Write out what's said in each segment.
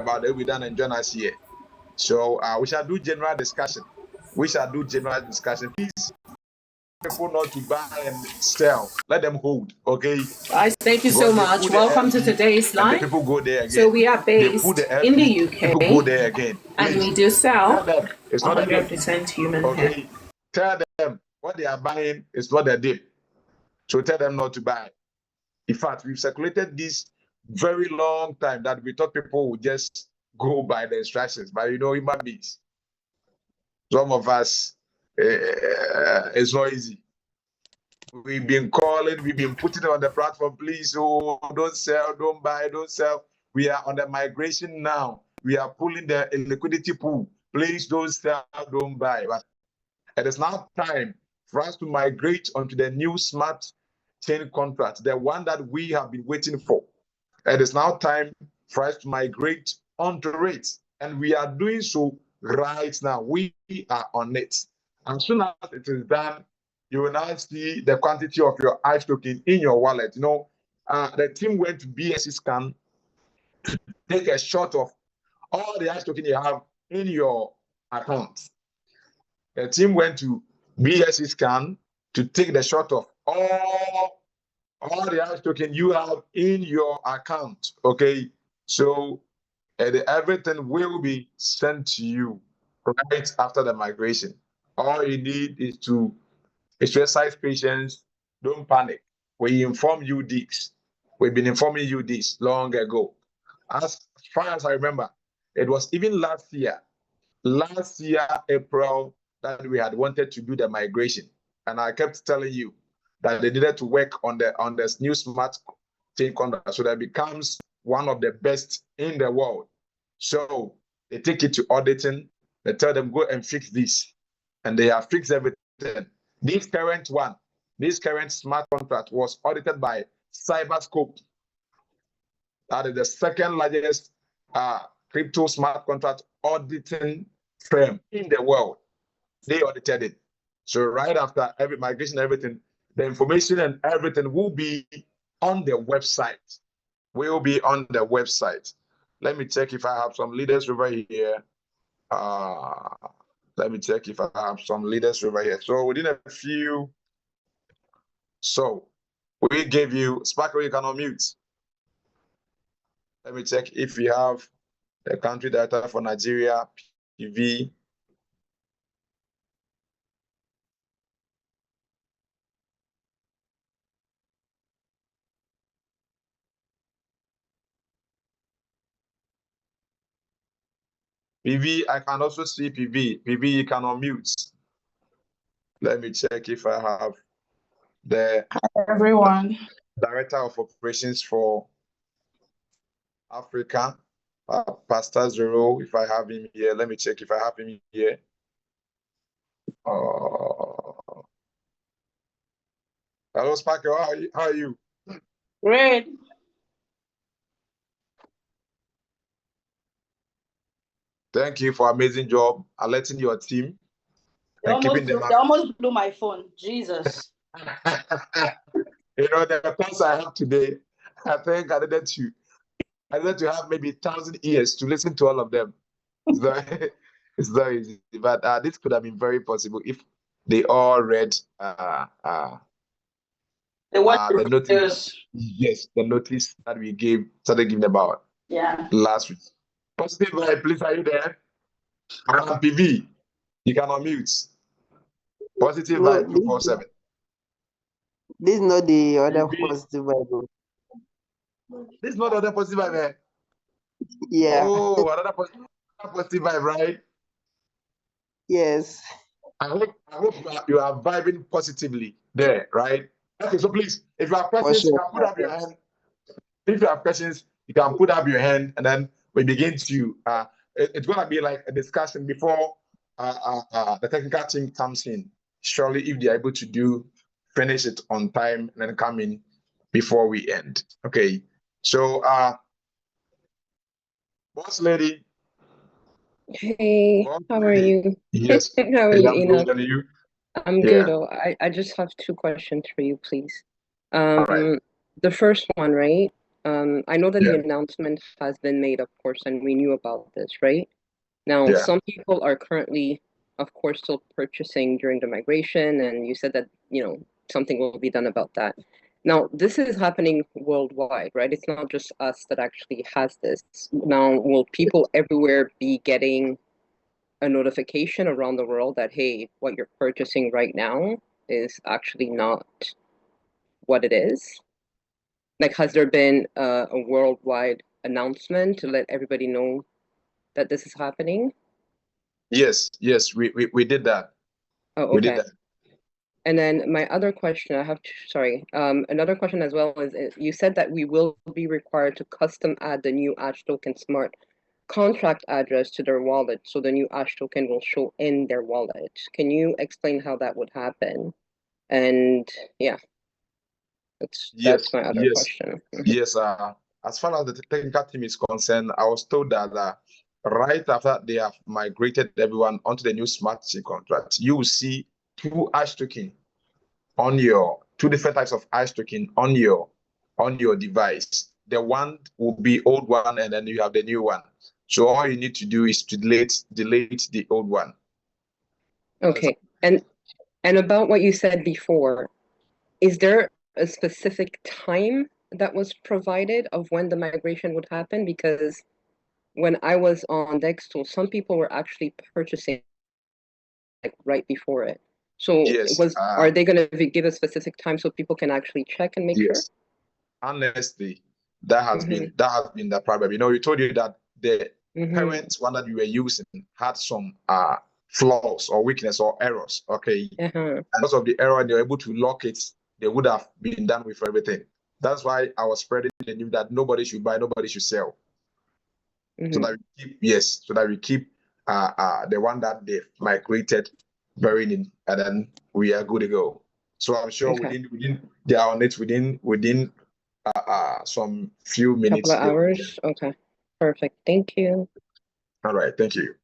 about it, we done and join us here. So we shall do general discussion. Please, people not to buy and sell. Let them hold. Okay. Guys, thank you so much. Welcome to today's live. People go there again. So we are based in the UK. People go there again. And we do sell. Tell them it's not 100% human hair. Okay. Tell them what they are buying is not a dip. So tell them not to buy. In fact, we've circulated this very long time that we thought people would just go by the instructions. But human beings, some of us, it's not easy. We've been calling, we've been putting it on the platform, please, don't sell, don't buy, don't sell. We are on the migration now. We are pulling the liquidity pool. Please don't sell, don't buy. But it is now time for us to migrate onto the new smart chain contract, the one that we have been waiting for. It is now time for us to migrate onto it. And we are doing so right now. We are on it. As soon as it is done, you will now see the quantity of your ICE token in your wallet. The team went to BSC Scan to take a shot of all the ICE token you have in your account. The team went to BSC Scan to take the shot of all the ICE token you have in your account. Okay, so everything will be sent to you right after the migration. All you need is to exercise patience. Don't panic. We inform you this. We've been informing you this long ago. As far as I remember, it was even last year, April, that we had wanted to do the migration. And I kept telling you that they needed to work on this new smart chain contract so that it becomes one of the best in the world. So they take it to auditing. They tell them, go and fix this. And they have fixed everything. This current smart contract was audited by Cyberscope. That is the second largest crypto smart contract auditing firm in the world. They audited it. So right after every migration, everything, the information and everything will be on the website. Will be on the website. Let me check if I have some leaders over here. Let me check if I have some leaders over here. So within a few, so we gave you Sparkle, you can unmute. Let me check if we have the country data for Nigeria, PV. PV, I can also see PV. PV, you can unmute. Let me check if I have the everyone. Director of Operations for Africa, Pastor Zero. If I have him here, let me check if I have him here. Hello, Sparkle. How are you? Great. Thank you for amazing job alerting your team They almost blew my phone. Jesus. The plans I have today, I think I needed to have maybe 1,000 ears to listen to all of them. It's very easy. But this could have been very possible if they all read the notice. Yes, the notice that we started giving about last week. Positive vibe, please, are you there? PV, you can unmute. Positive vibe 247. This is not the other positive vibe. This is not the other positive vibe, man. Yeah. Oh, another positive vibe, right? Yes. I hope you are vibing positively there, right? Okay, so please, if you have questions, you can put up your hand. If you have questions, you can put up your hand, and then we begin to. It's gonna be like a discussion before the technical team comes in. Surely, if they are able to finish it on time, and then come in before we end. Okay. So, boss lady. Hey, how are you? Yes. How are you, Enoch? Good, you? I'm good. I just have two questions for you, please. All right. The first one, right? I know that Yeah. the announcement has been made, of course, and we knew about this, right? Now, Yeah. some people are currently, of course, still purchasing during the migration, and you said that, something will be done about that. Now, this is happening worldwide, right? It's not just us that actually has this. Now, will people everywhere be getting a notification around the world that, hey, what you're purchasing right now is actually not what it is? Like, has there been a worldwide announcement to let everybody know that this is happening? Yes, we did that. Oh, We did okay. that. And then my other question, another question as well is you said that we will be required to custom add the new Ash Token smart contract address to their wallet, so the new Ash Token will show in their wallet. Can you explain how that would happen? And yeah, that's my other question. Yes. As far as the technical team is concerned, I was told that right after they have migrated everyone onto the new smart chain contract, you will see two different types of Ash token on your device. The one will be old one, and then you have the new one. So all you need to do is to delete the old one. Okay. And about what you said before, is there a specific time that was provided of when the migration would happen? Because when I was on Dextool, some people were actually purchasing like right before it. So Yes. Are they going to give a specific time so people can actually check and make sure? Yes. Honestly, that has been the problem. You told you that the current one that you were using had some flaws or weakness or errors. Okay. And because of the error, they were able to lock it. They would have been done with everything. That's why I was spreading the news that nobody should buy, nobody should sell. So that we keep the one that they've migrated buried in, and then we are good to go. So I'm sure within they are on it within some few minutes. Couple of hours. Okay. Perfect. Thank you. All right, thank you.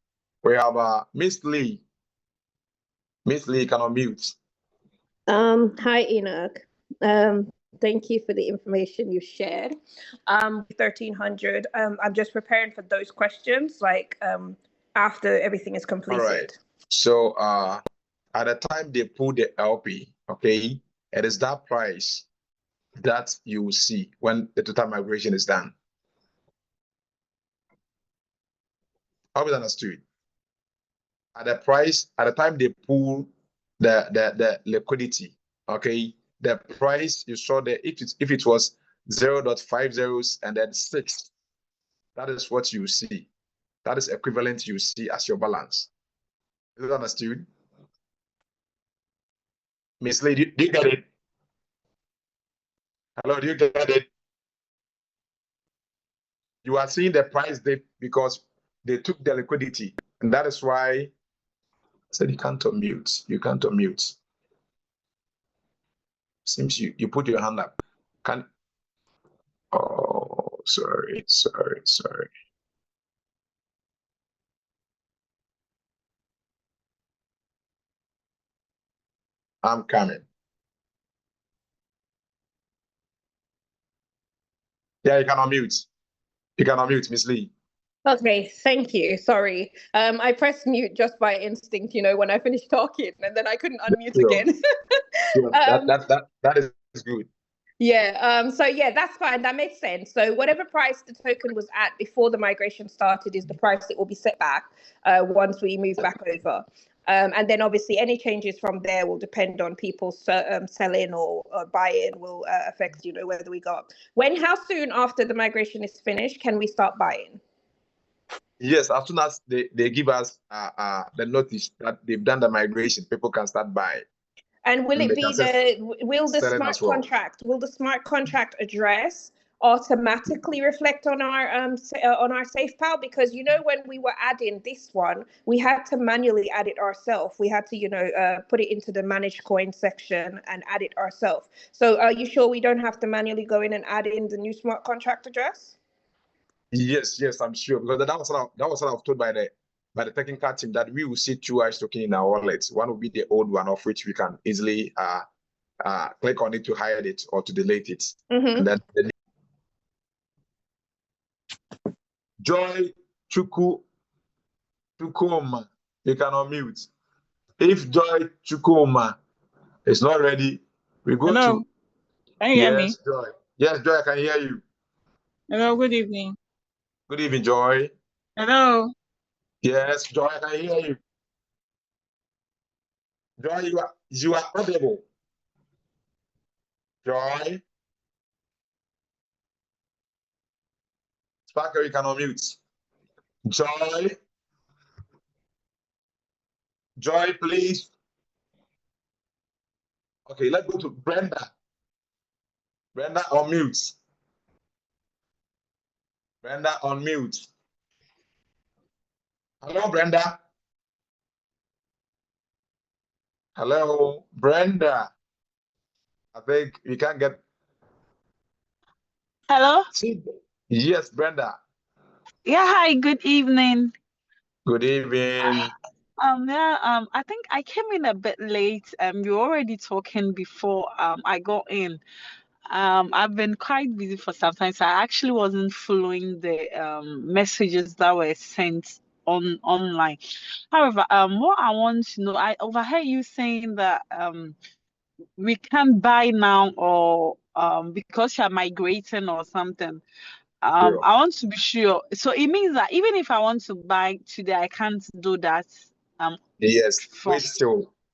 We have Miss Lee. Miss Lee, can unmute. Hi, Enoch. Thank you for the information you shared. 1300. I'm just preparing for those questions, after everything is completed. All right. So at the time they pull the LP, okay, it is that price that you will see when the total migration is done. How is understood? At the time they pull the liquidity, okay, the price you saw there, if it was 0.50 and then 6, that is what you see. That is equivalent you see as your balance. Is it understood? Miss Lee, do you get it? Hello, do you get it? You are seeing the price dip because they took the liquidity, and that is why I said you can't unmute. You can't unmute. Seems you put your hand up. Oh, sorry. I'm coming. Yeah, you can unmute. You can unmute, Miss Lee. Okay, thank you. Sorry. I pressed mute just by instinct, when I finished talking, and then I couldn't unmute again. That is good. Yeah, so yeah, that's fine. That makes sense. So whatever price the token was at before the migration started is the price that will be set back once we move back over. And then obviously any changes from there will depend on people selling or buying will affect, whether we go up. How soon after the migration is finished can we start buying? Yes, as soon as they give us the notice that they've done the migration, people can start buying. And will it be will the smart contract address automatically reflect on our SafePal? Because when we were adding this one, we had to manually add it ourselves. We had to put it into the managed coin section and add it ourselves. So are you sure we don't have to manually go in and add in the new smart contract address? Yes, I'm sure, because that was what I was told by the technical team, that we will see 2 Ash token in our wallets. One will be the old one, of which we can easily click on it to hide it or to delete it. And then Joy Chukuma, you can unmute. If Joy Chukuma is not ready, we go Hello. to. Can you hear me? Joy. Yes, Joy, I can hear you. Hello, good evening. Good evening, Joy. Hello. Yes, Joy, I can hear you. Joy, you are audible. Joy. Sparker, you can unmute. Joy. Joy, please. Okay, let's go to Brenda. Brenda, unmute. Brenda, unmute. Hello, Brenda. Hello, Brenda. I think you can't get. Hello. Yes, Brenda. Yeah. Hi. Good evening. Good evening. I think I came in a bit late. We were already talking before I got in. I've been quite busy for some time, so I actually wasn't following the messages that were sent online. However, what I want to know, I overheard you saying that we can't buy now, or because you're migrating or something. Sure. I want to be sure. So it means that even if I want to buy today, I can't do that. Yes.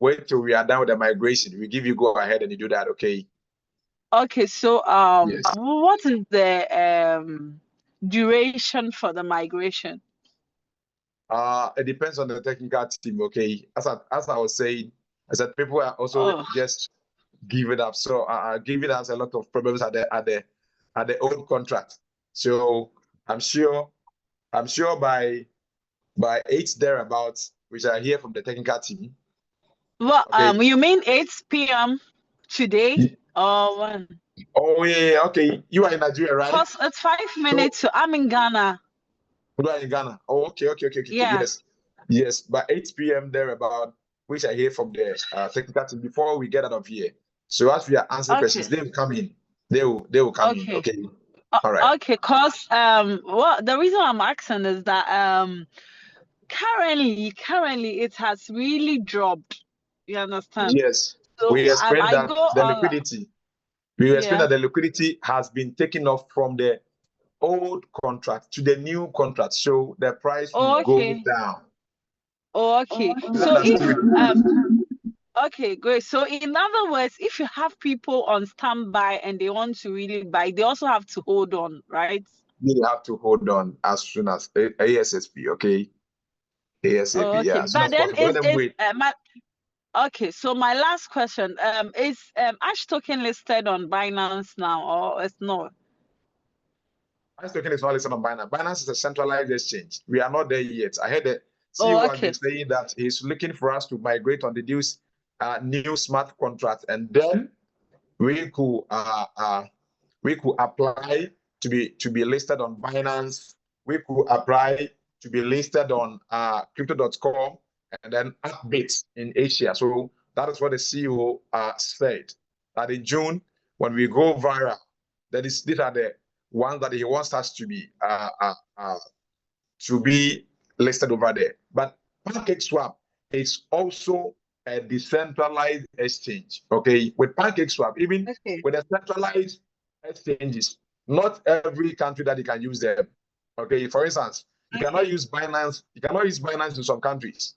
Wait till we are done with the migration. We give you go ahead and you do that, okay? Okay. So Yes. what is the duration for the migration? It depends on the technical team, okay? As I was saying, I said people are also just giving up. So giving us a lot of problems at the old contract. So I'm sure by 8 thereabouts, we shall hear from the technical team. Well, okay. You mean 8 p.m. today or when? Oh yeah, okay. You are in Nigeria, right? Because it's 5 minutes, so I'm in Ghana. You are in Ghana. Oh, okay. Yeah. Yes. By 8 p.m. thereabout, we shall hear from the technical team before we get out of here. So as we are answering questions, they will come in. They will come in. Okay. All right. Okay, because the reason I'm asking is that currently it has really dropped. You understand? Yes. So We explained that the liquidity. We explained that the liquidity has been taken off from the old contract to the new contract, so the price will go down. Okay. So okay, great. So in other words, if you have people on standby and they want to really buy, they also have to hold on, right? They have to hold on as soon as ASAP, okay? ASAP, yeah. As soon as possible. Let them wait. Okay, so my last question, is Ash token listed on Binance now, or it's not? Ash token is not listed on Binance. Binance is a centralized exchange. We are not there yet. I heard the CEO has been saying that he's looking for us to migrate on the new smart contract, and then we could apply to be listed on Binance. We could apply to be listed on crypto.com and then Upbit in Asia. So that is what the CEO said, that in June, when we go viral, these are the ones that he wants us to be listed over there. But PancakeSwap is also a decentralized exchange. Okay, with PancakeSwap, even with the centralized exchanges, not every country that you can use them. Okay, for instance, you cannot use Binance. You cannot use Binance in some countries,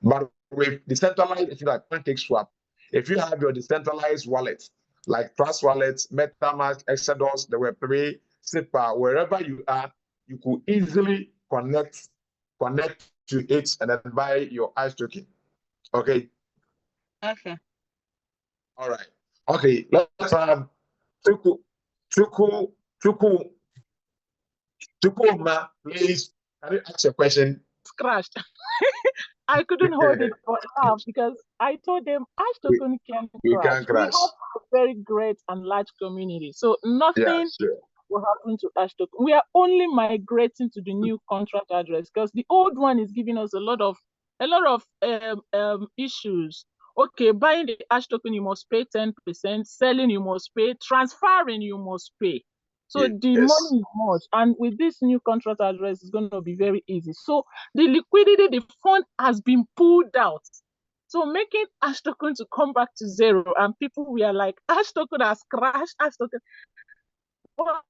but with decentralized exchange like PancakeSwap, if you have your decentralized wallet like Trust Wallet, MetaMask, Exodus, the Web3, SIPA, wherever you are, you could easily connect to it and then buy your Ash token. Okay. All right. Okay. Let's have Chukuma, please. Can you ask a question? It's crashed. I couldn't hold it for half because I told them Ash token can crash. We have a very great and large community, so nothing will happen to Ash token. We are only migrating to the new contract address because the old one is giving us a lot of issues. Okay, buying the Ash token you must pay 10%, selling you must pay, transferring you must pay. So the money is much. And with this new contract address, it's going to be very easy. So the liquidity, the fund has been pulled out. So making Ash token to come back to zero, and people were like, Ash token has crashed, Ash token. But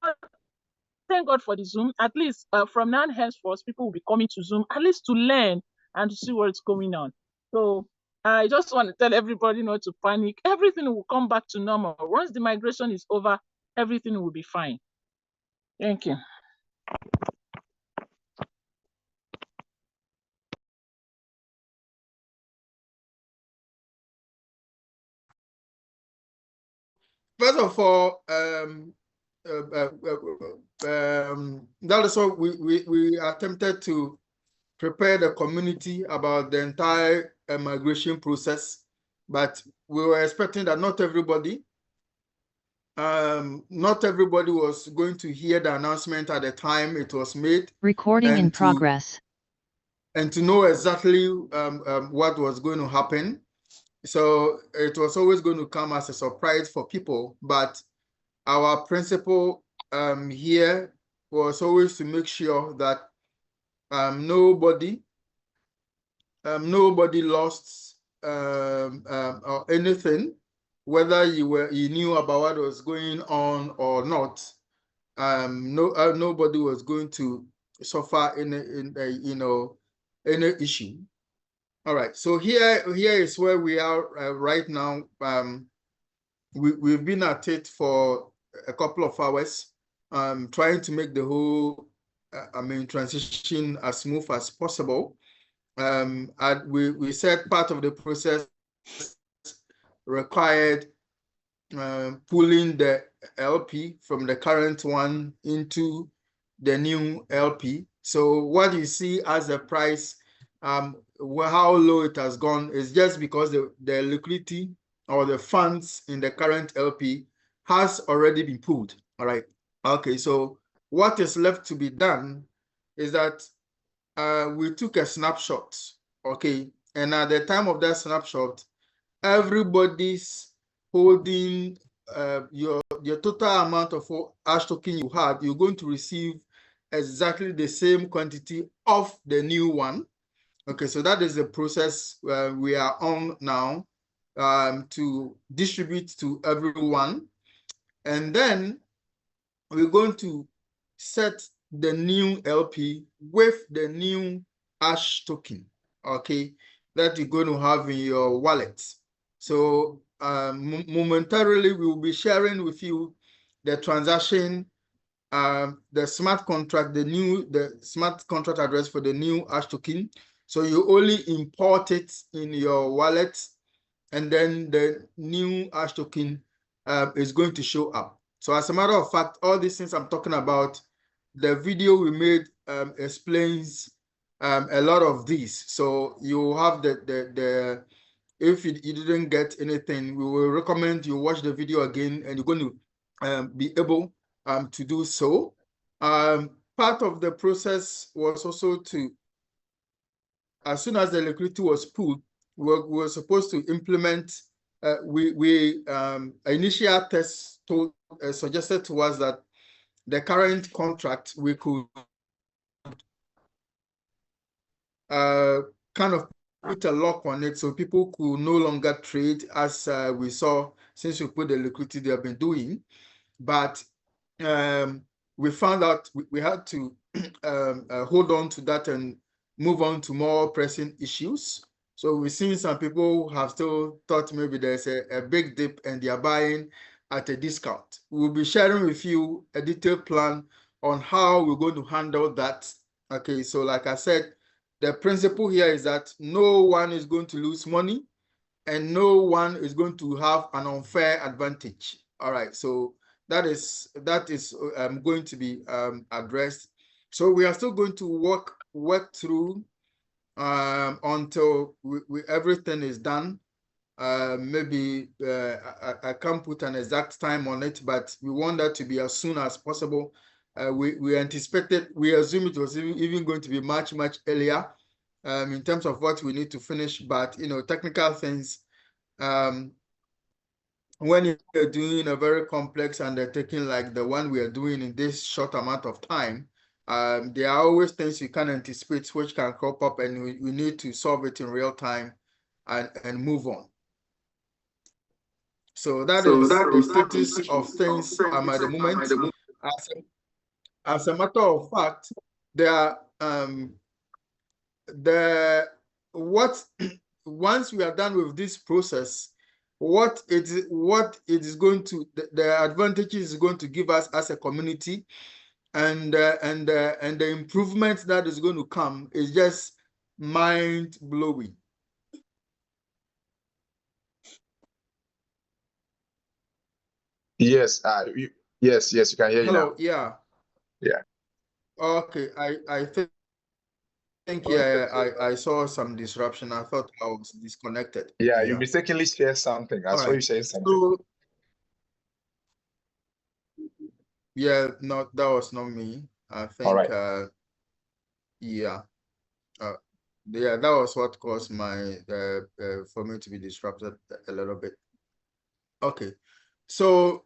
thank God for the Zoom. At least from now on henceforth, people will be coming to Zoom, at least to learn and to see what's going on. So I just want to tell everybody not to panic. Everything will come back to normal. Once the migration is over, everything will be fine. Thank you. First of all, that is what we attempted to prepare the community about the entire migration process, but we were expecting that not everybody was going to hear the announcement at the time it was made. Recording in progress. And to know exactly what was going to happen. So it was always going to come as a surprise for people, but our principle here was always to make sure that nobody lost or anything, whether you knew about what was going on or not. Nobody was going to suffer any issue. All right, so here is where we are right now. We've been at it for a couple of hours, trying to make the whole transition as smooth as possible. And we said part of the process required pulling the LP from the current one into the new LP. So what you see as the price, how low it has gone is just because the liquidity or the funds in the current LP has already been pulled. All right. Okay. So what is left to be done is that we took a snapshot. Okay. And at the time of that snapshot, everybody's holding your total amount of Ash token you had, you're going to receive exactly the same quantity of the new one. Okay, so that is the process we are on now, to distribute to everyone. And then we're going to set the new LP with the new Ash token, okay, that you're going to have in your wallet. So momentarily, we will be sharing with you the transaction, the smart contract, the smart contract address for the new Ash token. So you only import it in your wallet, and then the new Ash token is going to show up. So as a matter of fact, all these things I'm talking about, the video we made explains a lot of these. So you have if you didn't get anything, we will recommend you watch the video again, and you're going to be able to do so. Part of the process was also to, as soon as the liquidity was pulled, we were supposed to implement. Initial tests suggested to us that the current contract we could kind of put a lock on it, so people could no longer trade, as we saw since we put the liquidity they have been doing. But we found out we had to hold on to that and move on to more pressing issues. So we've seen some people have still thought maybe there's a big dip and they are buying at a discount. We'll be sharing with you a detailed plan on how we're going to handle that. Okay, so like I said, the principle here is that no one is going to lose money and no one is going to have an unfair advantage. All right, so that is going to be addressed. So we are still going to work through until everything is done. Maybe I can't put an exact time on it, but we want that to be as soon as possible. We anticipated, we assume it was even going to be much earlier in terms of what we need to finish, but technical things when you're doing a very complex undertaking like the one we are doing in this short amount of time, there are always things you can't anticipate which can crop up, and we need to solve it in real time and move on. So that is the status of things at the moment. As a matter of fact, there once we are done with this process, what it is going to, the advantages is going to give us as a community, and the improvement that is going to come is just mind-blowing. Yes, yes, you can hear you now. Yeah. Okay, I think I saw some disruption. I thought I was disconnected. Yeah, you mistakenly shared something. I saw you saying something. Yeah, no, that was not me. I think. All right. Yeah, that was what caused my for me to be disrupted a little bit. Okay, so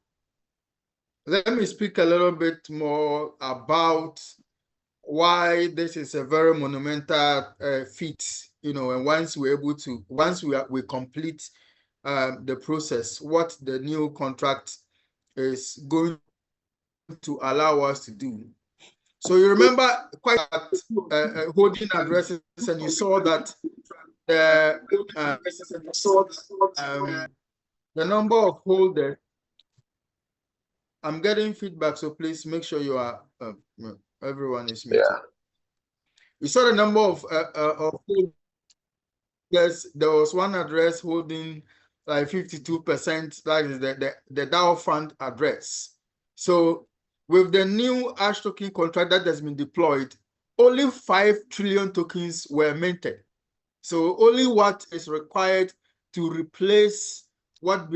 let me speak a little bit more about why this is a very monumental feat, and once we complete the process, what the new contract is going to allow us to do. So you remember quite holding addresses, and you saw that the number of holders. I'm getting feedback, so please make sure you are everyone is muted. Yeah. We saw the number of holders. There was one address holding like 52%. That is the DAO fund address. So with the new Ash token contract that has been deployed, only 5 trillion tokens were minted. So only what is required to replace what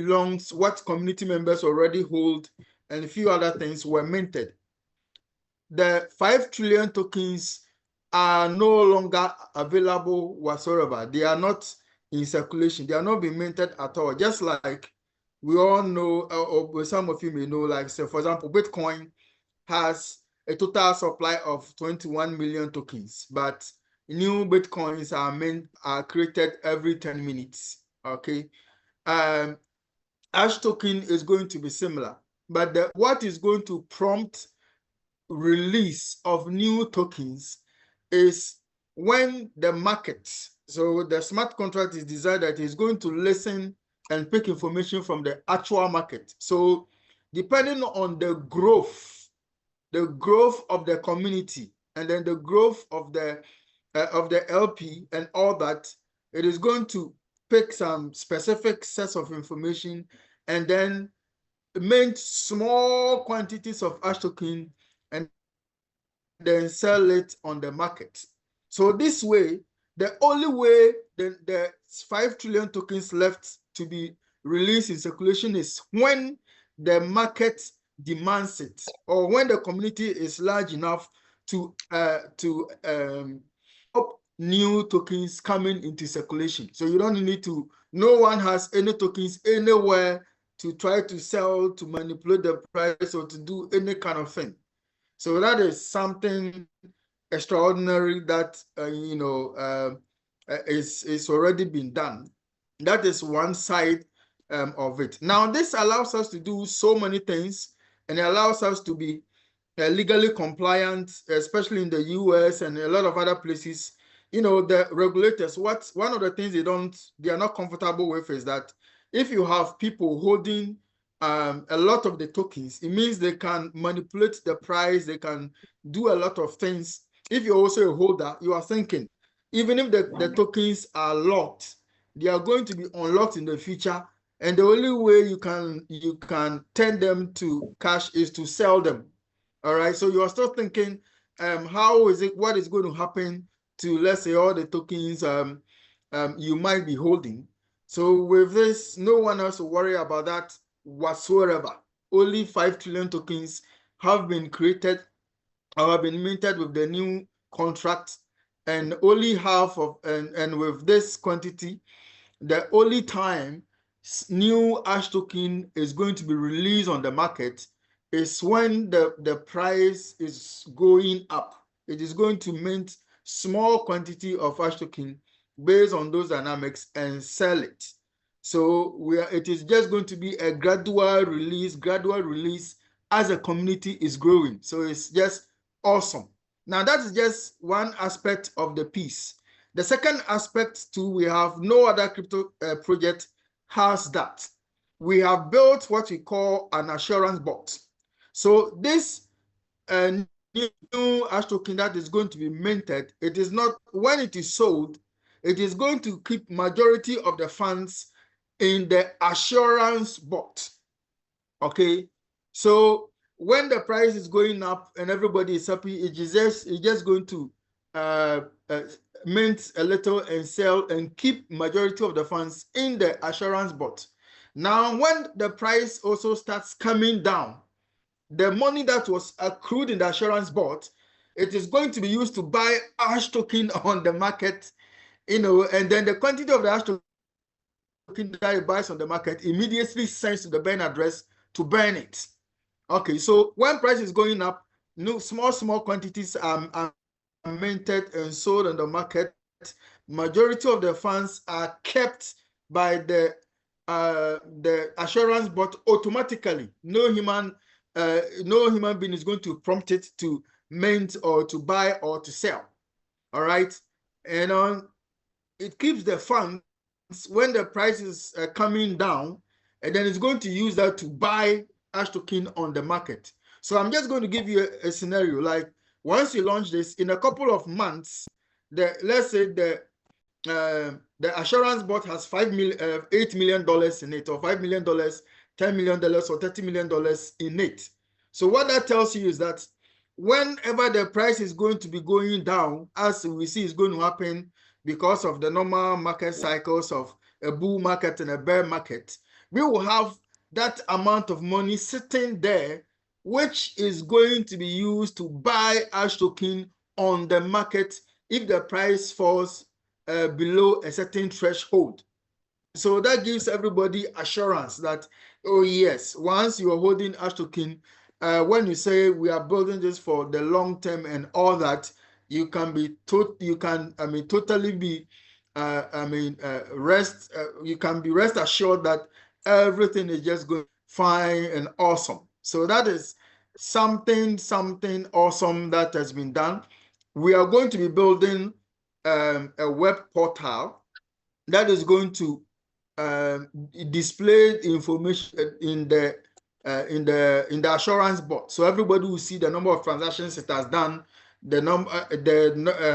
community members already hold, and a few other things were minted. The 5 trillion tokens are no longer available whatsoever. They are not in circulation. They are not being minted at all. Just like we all know, or some of you may know, like, say, for example, Bitcoin has a total supply of 21 million tokens, but new Bitcoins are created every 10 minutes. Okay. Ash token is going to be similar, but what is going to prompt release of new tokens is when the market, so the smart contract is designed that it's going to listen and pick information from the actual market. So depending on the growth of the community, and then the growth of the LP and all that, it is going to pick some specific sets of information and then mint small quantities of Ash token and then sell it on the market. So this way, the only way the 5 trillion tokens left to be released in circulation is when the market demands it, or when the community is large enough to stop new tokens coming into circulation. So you don't need to, no one has any tokens anywhere to try to sell, to manipulate the price, or to do any kind of thing. So that is something extraordinary that is already been done. That is one side of it. Now, this allows us to do so many things, and it allows us to be legally compliant, especially in the US and a lot of other places. The regulators, one of the things they are not comfortable with is that if you have people holding a lot of the tokens, it means they can manipulate the price, they can do a lot of things. If you're also a holder, you are thinking, even if the tokens are locked, they are going to be unlocked in the future, and the only way you can turn them to cash is to sell them. All right, so you are still thinking, what is going to happen to, let's say, all the tokens you might be holding. So with this, no one has to worry about that whatsoever. Only 5 trillion tokens have been created or have been minted with the new contract, and only half of, and with this quantity, the only time new Ash token is going to be released on the market is when the price is going up. It is going to mint small quantity of Ash token based on those dynamics and sell it. So it is just going to be a gradual release as the community is growing. So it's just awesome. Now that is just one aspect of the piece. The second aspect too, we have no other crypto project has that. We have built what we call an assurance bot. So this new Ash token that is going to be minted, it is not, when it is sold, it is going to keep majority of the funds in the assurance bot. Okay, so when the price is going up and everybody is happy, it's just going to mint a little and sell and keep majority of the funds in the assurance bot. Now, when the price also starts coming down, the money that was accrued in the assurance bot, it is going to be used to buy Ash token on the market, and then the quantity of the Ash token that it buys on the market immediately sends to the burn address to burn it. Okay, so when price is going up, small quantities are minted and sold on the market. Majority of the funds are kept by the assurance bot automatically. No human being is going to prompt it to mint or to buy or to sell. All right, and it keeps the funds when the price is coming down, and then it's going to use that to buy Ash token on the market. So I'm just going to give you a scenario. Like once you launch this, in a couple of months, let's say the assurance bot has $8 million in it, or $5 million, $10 million, or $30 million in it. So what that tells you is that whenever the price is going to be going down, as we see is going to happen because of the normal market cycles of a bull market and a bear market, we will have that amount of money sitting there, which is going to be used to buy Ash token on the market if the price falls below a certain threshold. So that gives everybody assurance that, oh yes, once you are holding Ash token, when you say we are building this for the long term and all that, you can be totally be you can be rest assured that everything is just going fine and awesome. So that is something awesome that has been done. We are going to be building a web portal that is going to display information in the assurance bot. So everybody will see the number of transactions it has done, the number,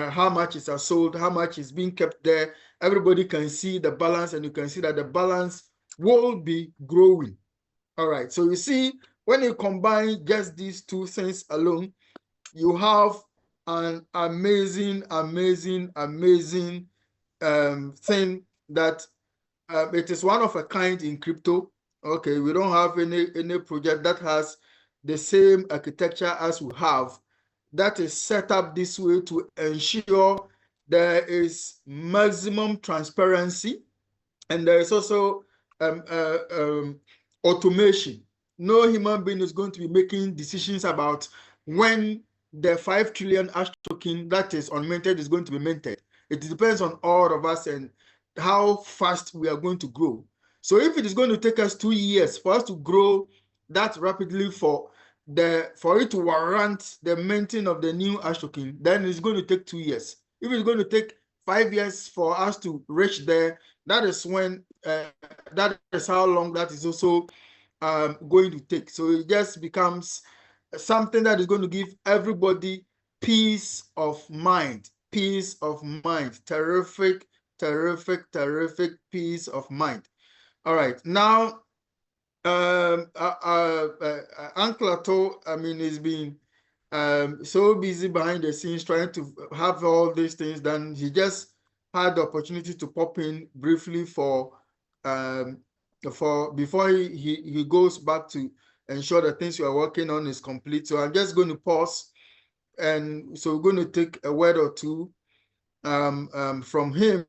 how much it has sold, how much is being kept there. Everybody can see the balance, and you can see that the balance will be growing. All right, so you see, when you combine just these two things alone, you have an amazing thing that it is one of a kind in crypto. Okay, we don't have any project that has the same architecture as we have, that is set up this way to ensure there is maximum transparency, and there is also automation. No human being is going to be making decisions about when the 5 trillion Ash token that is unminted is going to be minted. It depends on all of us and how fast we are going to grow. So if it is going to take us 2 years for us to grow that rapidly for it to warrant the minting of the new Ash token, then it's going to take 2 years. If it's going to take 5 years for us to reach there, that is when that is how long that is also going to take. So it just becomes something that is going to give everybody peace of mind. Terrific peace of mind. All right, now Uncle Ato, he's been so busy behind the scenes trying to have all these things done. He just had the opportunity to pop in briefly for before he goes back to ensure the things you are working on is complete. So I'm just going to pause, and so we're going to take a word or two from him,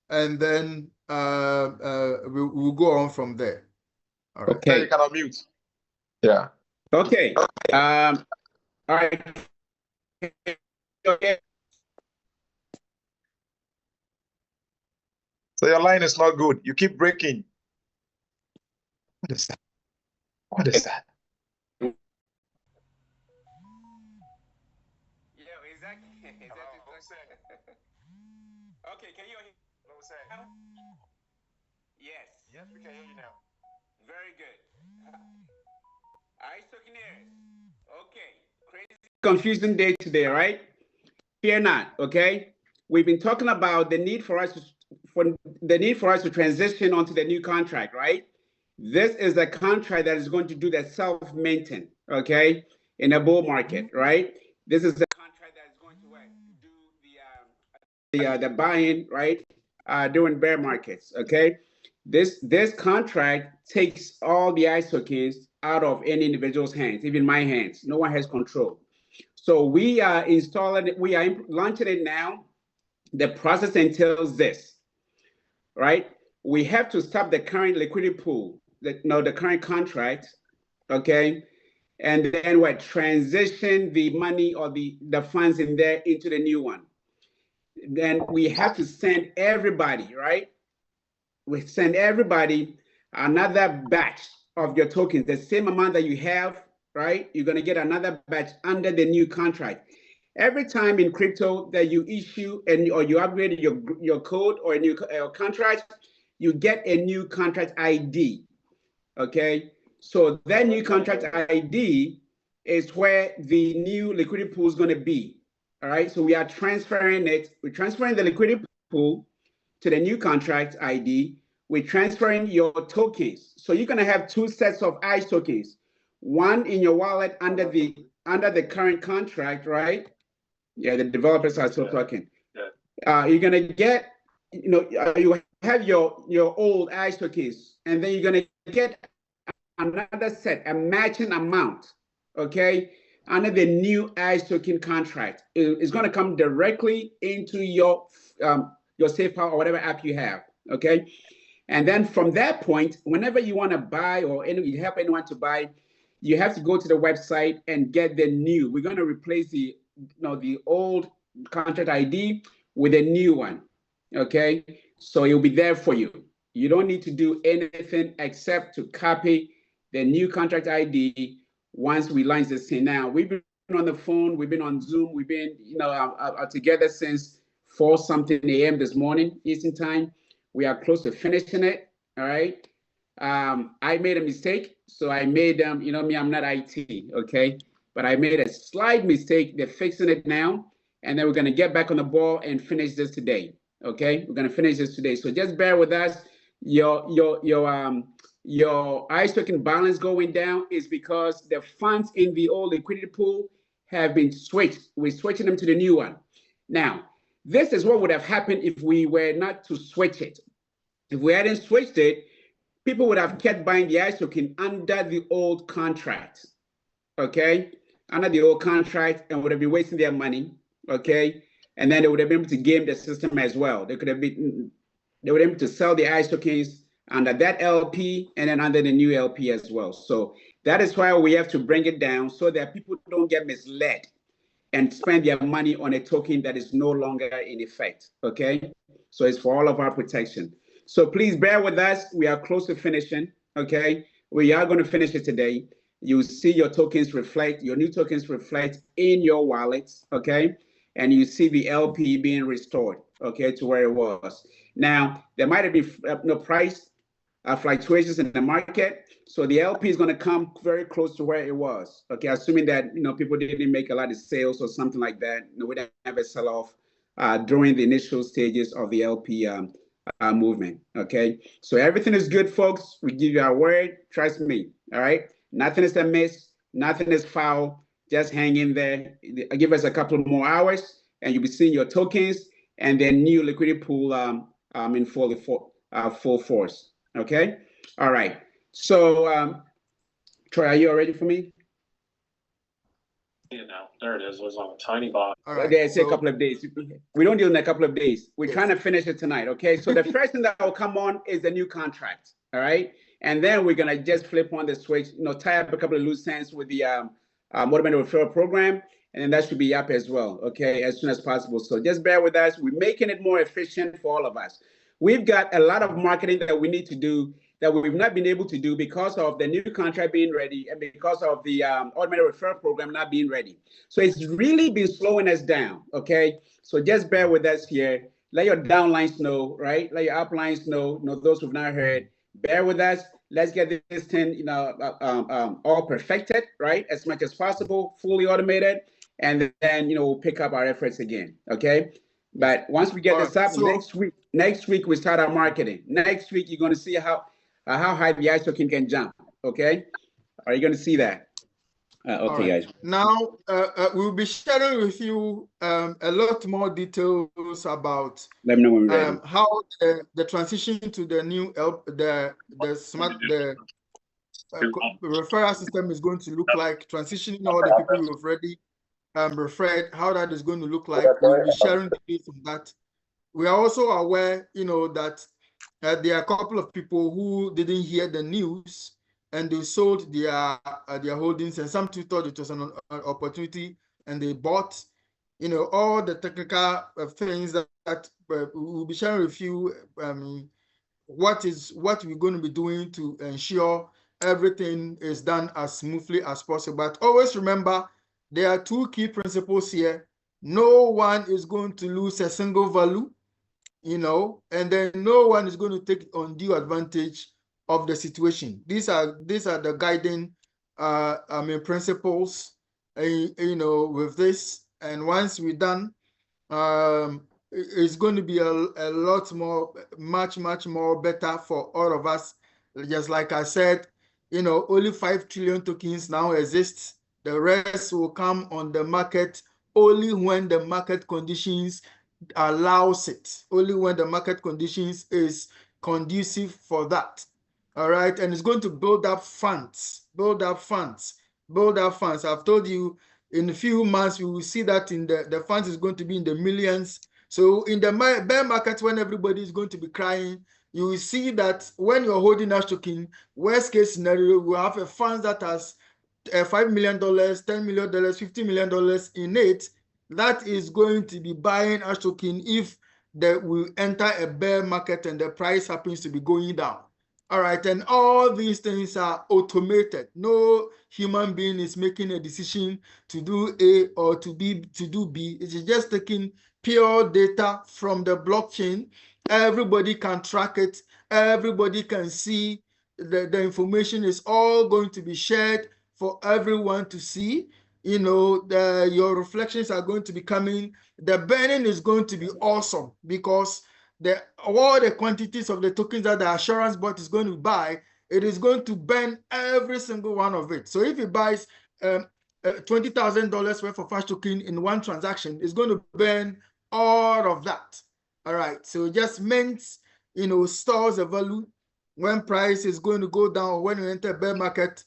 and then we'll go on from there. All right. Okay. You cannot mute. Yeah. Okay. All right. Okay. So your line is not good. You keep breaking. What is that? What is that? Yeah, exactly. Okay, can you hear me? Yes. Yes, we can hear you now. Very good. Okay. Crazy confusing day today, right? Fear not, okay? We've been talking about the need for us to transition onto the new contract, right? This is a contract that is going to do the self-maintain, okay, in a bull market, right? This is the contract that is going to do the buying, right, during bear markets, okay? This contract takes all the ICE tokens out of any individual's hands, even my hands. No one has control. So we are installing it, we are launching it now. The process entails this, right? We have to stop the current liquidity pool, the current contract, okay? And then we transition the money or the funds in there into the new one. Then we have to send everybody, right? We send everybody another batch of your tokens, the same amount that you have, right? You're gonna get another batch under the new contract. Every time in crypto that you issue or you upgrade your code or a new contract, you get a new contract ID, okay? So that new contract ID is where the new liquidity pool is gonna be, all right? So we are transferring it. We're transferring the liquidity pool to the new contract ID. We're transferring your tokens. So you're gonna have two sets of ICE tokens, one in your wallet under the current contract, right? Yeah, the developers are still talking. You're gonna get, you have your old ICE tokens, and then you're gonna get another set, a matching amount, okay, under the new ICE token contract. It's gonna come directly into your SafePal or whatever app you have, okay? And then from that point, whenever you want to buy or you help anyone to buy, you have to go to the website and get the new. We're going to replace the old contract ID with a new one, okay? So it'll be there for you. You don't need to do anything except to copy the new contract ID once we launch this thing. Now, we've been on the phone, we've been on Zoom, we've been together since 4-something a.m. this morning, Eastern time. We are close to finishing it, all right? I made a mistake, so I made them, me, I'm not IT, okay? But I made a slight mistake. They're fixing it now, and then we're gonna get back on the ball and finish this today, okay? We're gonna finish this today. So just bear with us. Your ICE token balance going down is because the funds in the old liquidity pool have been switched. We're switching them to the new one. Now, this is what would have happened if we were not to switch it. If we hadn't switched it, people would have kept buying the ICE token under the old contract, okay? Under the old contract, and would have been wasting their money, okay? And then they would have been able to game the system as well. They would have been able to sell the ICE tokens under that LP and then under the new LP as well. So that is why we have to bring it down so that people don't get misled and spend their money on a token that is no longer in effect, okay? So it's for all of our protection. So please bear with us. We are close to finishing, okay? We are gonna finish it today. You see your tokens reflect, your new tokens reflect in your wallets, okay? And you see the LP being restored, okay, to where it was. Now, there might have been price fluctuations in the market. So the LP is going to come very close to where it was. Okay, assuming that people didn't make a lot of sales or something like that. We didn't have a sell-off during the initial stages of the LP movement. Okay, so everything is good, folks. We give you our word. Trust me. All right, nothing is amiss. Nothing is foul. Just hang in there. Give us a couple more hours, and you'll be seeing your tokens and then new liquidity pool in full force. Okay. All right. So, Troy, are you all ready for me? Now there it is. It was on a tiny box. All right. It's a couple of days. We don't deal in a couple of days. We're trying to finish it tonight. Okay. So the first thing that will come on is the new contract. All right. And then we're gonna just flip on the switch, tie up a couple of loose ends with the motivated referral program, and then that should be up as well. Okay, as soon as possible. So just bear with us. We're making it more efficient for all of us. We've got a lot of marketing that we need to do that we've not been able to do because of the new contract being ready and because of the automated referral program not being ready. So it's really been slowing us down, okay? So just bear with us here. Let your downlines know, right? Let your uplines know, those who've not heard. Bear with us. Let's get this thing, all perfected, right? As much as possible, fully automated. And then, we'll pick up our efforts again, okay? But once we get this up, next week we start our marketing. Next week, you're going to see how high the ISO can jump. Okay, are you going to see that? Okay, guys. Now we'll be sharing with you a lot more details about Let me know when we're ready. How the transition to the new referral system is going to look like. Transitioning all the people who've already referred, how that is going to look like. We'll be sharing details on that. We are also aware, that there are a couple of people who didn't hear the news and they sold their holdings, and some thought it was an opportunity and they bought, all the technical things that we'll be sharing with you. What we're going to be doing to ensure everything is done as smoothly as possible. But always remember, there are two key principles here. No one is going to lose a single value, and then no one is going to take undue advantage of the situation. These are the guiding principles, with this. And once we're done, it's going to be a lot more, much more better for all of us. Just like I said, only 5 trillion tokens now exist. The rest will come on the market only when the market conditions allows it, only when the market conditions is conducive for that. All right, and it's going to build up funds. I've told you, in a few months we will see that in the funds is going to be in the millions. So in the bear market, when everybody is going to be crying, you will see that when you're holding Ash token, worst case scenario, we have a fund that has $5 million, $10 million, $50 million in it, that is going to be buying Ash token if we enter a bear market and the price happens to be going down. All right, and all these things are automated. No human being is making a decision to do A or to do B. It is just taking pure data from the blockchain. Everybody can track it. Everybody can see the information is all going to be shared for everyone to see. Your reflections are going to be coming. The burning is going to be awesome because all the quantities of the tokens that the assurance bot is going to buy, it is going to burn every single one of it. So if it buys $20,000 worth of Ash token in one transaction, it's going to burn all of that. All right. So it just means, stores the value when price is going to go down. When you enter bear market,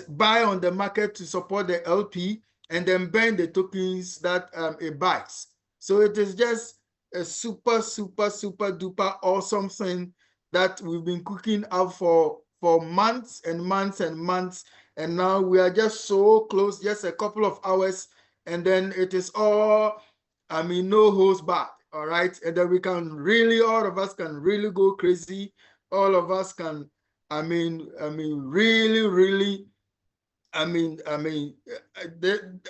buy on the market to support the LP and then burn the tokens that it buys. So it is just a super duper awesome thing that we've been cooking up for months and months and months. And now we are just so close, just a couple of hours. And then it is all, no holds back. All right. And then we can really, all of us can really go crazy. All of us can, really,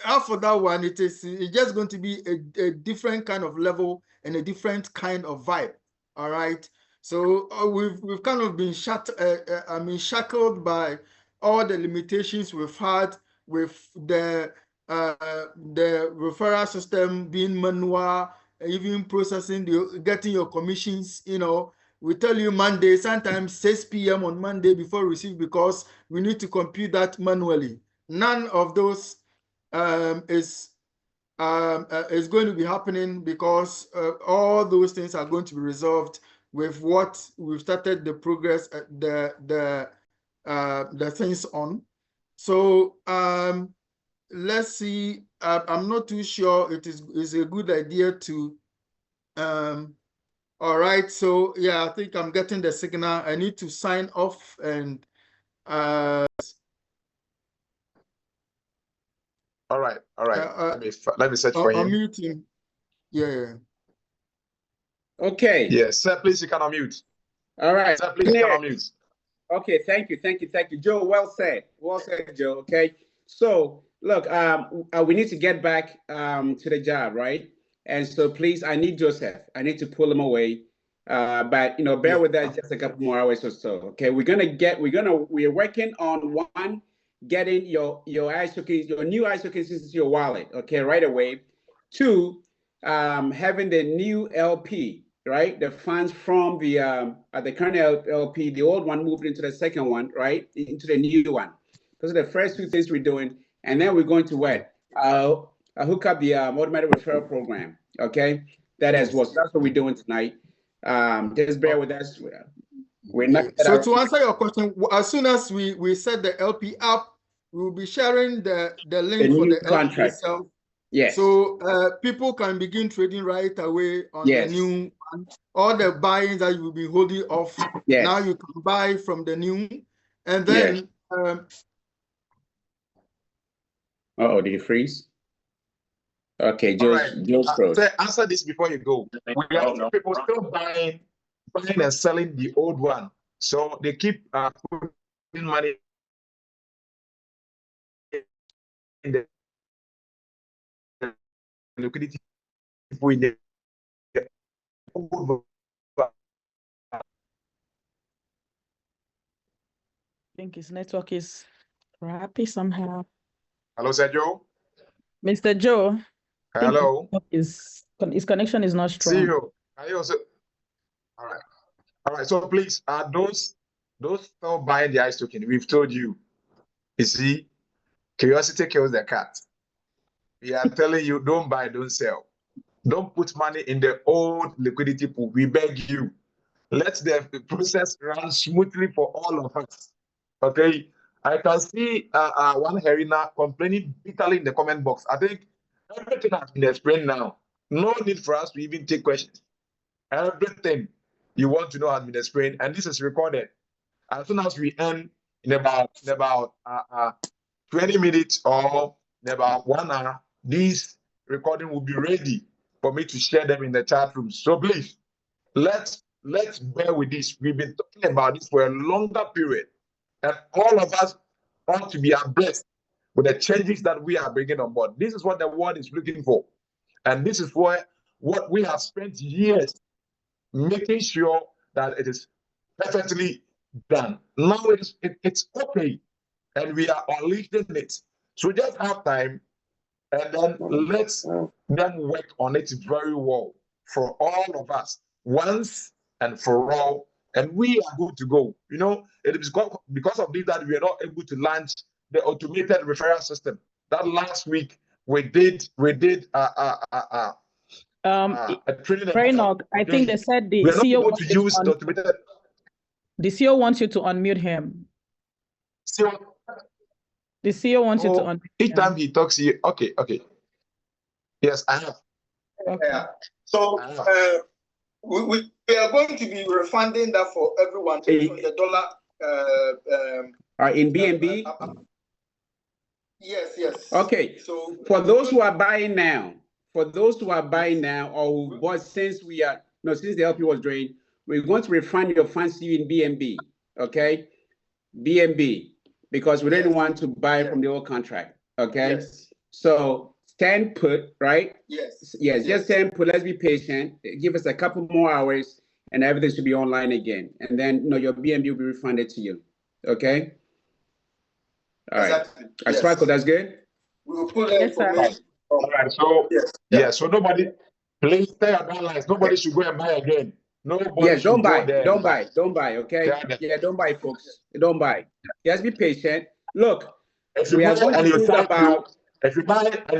after that one, it's just going to be a different kind of level and a different kind of vibe. All right. So we've kind of been shackled by all the limitations we've had with the referral system being manual, even processing getting your commissions. We tell you Monday, sometimes 6 p.m. on Monday before we receive because we need to compute that manually. None of those is going to be happening because all those things are going to be resolved with what we've started the progress, the things on. So let's see. I'm not too sure it is a good idea to. All right. So yeah, I think I'm getting the signal. I need to sign off and. All right. Let me search for him. Unmute him. Yeah. Okay. Yes, sir. Please, you can unmute. All right. Sir, please, you can unmute. Okay. Thank you, Joe. Well said, Joe. Okay. So look, we need to get back to the job, right? And so please, I need Joseph. I need to pull him away. But bear with us just a couple more hours or so. Okay, we're working on getting your ISO keys, your new ISO keys into your wallet. Okay, right away. 2, having the new LP, right? The funds from the current LP, the old one moved into the second one, right? Into the new one. Those are the first 2 things we're doing, and then we're going to what? Hook up the automatic referral program. Okay, that's what we're doing tonight. Just bear with us. We're not. So to answer your question, as soon as we set the LP up, we will be sharing the link for the contract LP itself. Yes. So people can begin trading right away on the new one. All the buy-ins that you will be holding off. Yes. Now you can buy from the new, and then. Did you freeze? Okay, Joe's froze. Answer this before you go. We have people still buying and selling the old one, so they keep putting money in the liquidity. I think his network is crappy somehow. Hello, Sir Joe. Mr. Joe. Hello. His connection is not strong. CEO. Are you also? All right. So please, those still buying the ICE token, we've told you. You see, curiosity kills the cat. We are telling you, don't buy, don't sell. Don't put money in the old liquidity pool. We beg you. Let the process run smoothly for all of us. Okay. I can see one Herina complaining bitterly in the comment box. I think everything has been explained now. No need for us to even take questions. Everything you want to know has been explained, and this is recorded. As soon as we end in about 20 minutes or in about 1 hour, this recording will be ready for me to share them in the chat room. So please, let's bear with this. We've been talking about this for a longer period, and all of us ought to be abreast with the changes that we are bringing on board. This is what the world is looking for, and this is what we have spent years making sure that it is perfectly done. Now it's okay, and we are unleashing it. So just have time, and then let's then work on it very well for all of us, once and for all, and we are good to go. You know, it is because of this that we are not able to launch the automated referral system. That last week we did a training. Reynold, I think they said the CEO wants to use the automated. The CEO wants you to unmute him. The CEO wants you to unmute each time he talks here. Okay. Yes, I have. Okay. Yeah. So we are going to be refunding that for everyone from the dollar. In BNB. Yes. Okay. So for those who are buying now, or who bought since the LP was drained, we're going to refund your funds to you in BNB. Okay, BNB, because we didn't want to buy from the old contract. Okay. Yes. So stand put, right? Yes. Just stand put. Let's be patient. Give us a couple more hours, and everything should be online again. And then your BNB will be refunded to you. Okay. All right. Exactly. Yes. Sparkle, that's good. We will put that information. All right. So so nobody, please stay on that line. Nobody should go and buy again. Nobody. Yes, don't buy. Okay. Yeah, don't buy, folks. Don't buy. Just be patient. Look, if you buy and you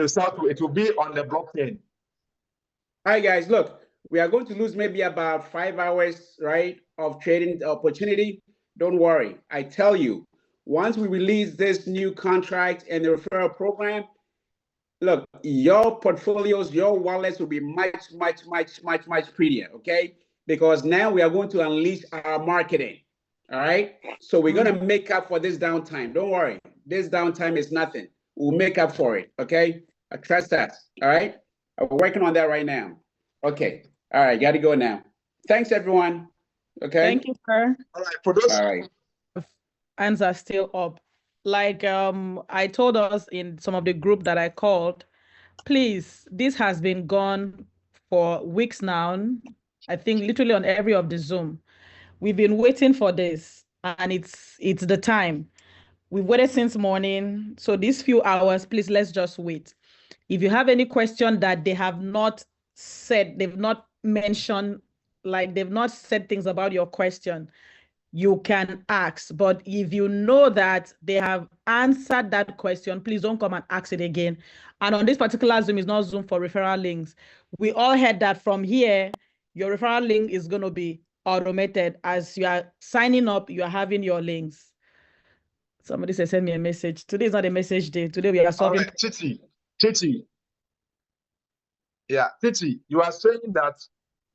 sell to, it will be on the blockchain. All right, guys. Look, we are going to lose maybe about 5 hours, right, of trading opportunity. Don't worry. I tell you, once we release this new contract and the referral program, look, your portfolios, your wallets will be much prettier, okay? Because now we are going to unleash our marketing, all right? So we're going to make up for this downtime. Don't worry. This downtime is nothing. We'll make up for it, okay? Trust us, all right? We're working on that right now. Okay, all right, got to go now. Thanks, everyone. Okay. Thank you, sir. All right, for those. All right. Hands are still up. Like I told us in some of the group that I called, please, this has been gone for weeks now. I think literally on every of the Zoom. We've been waiting for this, and it's the time. We've waited since morning. So these few hours, please, let's just wait. If you have any question that they have not said, they've not mentioned, like they've not said things about your question, you can ask. But if you know that they have answered that question, please don't come and ask it again. And on this particular Zoom, is not Zoom for referral links. We all heard that from here, your referral link is going to be automated. As you are signing up, you are having your links. Somebody said, send me a message. Today is not a message day. Today we are solving. All right, Titi. Yeah, Titi, you are saying that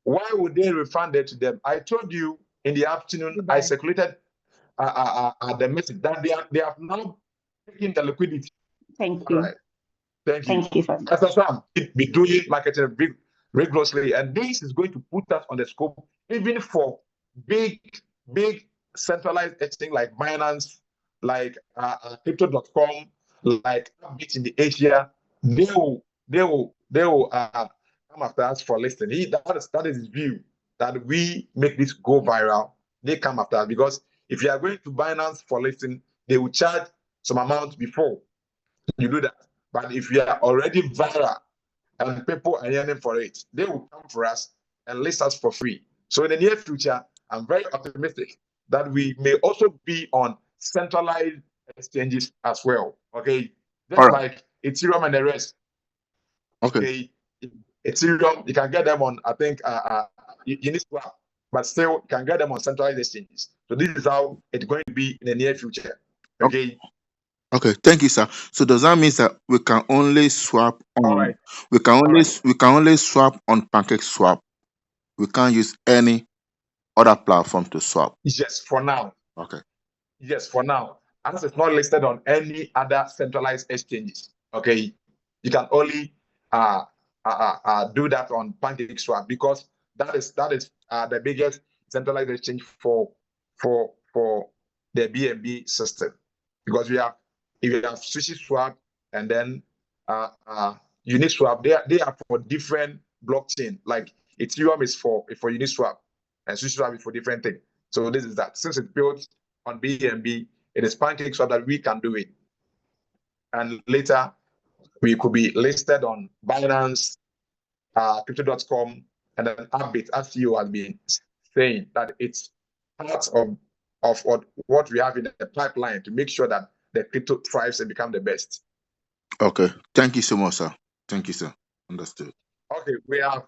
why would they refund it to them? I told you in the afternoon, I circulated the message that they have now taken the liquidity. Thank you. All right. Thank you. Thank you for As I said, be doing marketing rigorously, and this is going to put us on the scope, even for big centralized exchange like Binance, like Crypto.com, like Bit in the Asia. They will come after us for listing. That is his view, that we make this go viral. They come after us because if you are going to Binance for listing, they will charge some amount before you do that. But if you are already viral and people are yearning for it, they will come for us and list us for free. So in the near future, I'm very optimistic that we may also be on centralized exchanges as well. Okay, just like Ethereum and the rest. Okay, Ethereum, you can get them on, I think, Uniswap, but still you can get them on centralized exchanges. So this is how it's going to be in the near future. Okay. Okay, thank you, sir. So does that mean that we can only swap on we can only swap on PancakeSwap? We can't use any other platform to swap? Yes, for now. Okay. Yes, for now. As it's not listed on any other centralized exchanges. Okay. You can only do that on PancakeSwap because that is the biggest centralized exchange for the BNB system. Because if you have SushiSwap and then Uniswap, they are for different blockchain. Like Ethereum is for Uniswap and SushiSwap is for different things. So this is that. Since it's built on BNB, it is PancakeSwap that we can do it. And later we could be listed on Binance, Crypto.com, and then Upbit, as CEO has been saying, that it's part of what we have in the pipeline to make sure that the crypto thrives and become the best. Okay. Thank you so much, sir. Thank you, sir. Understood. Okay, we have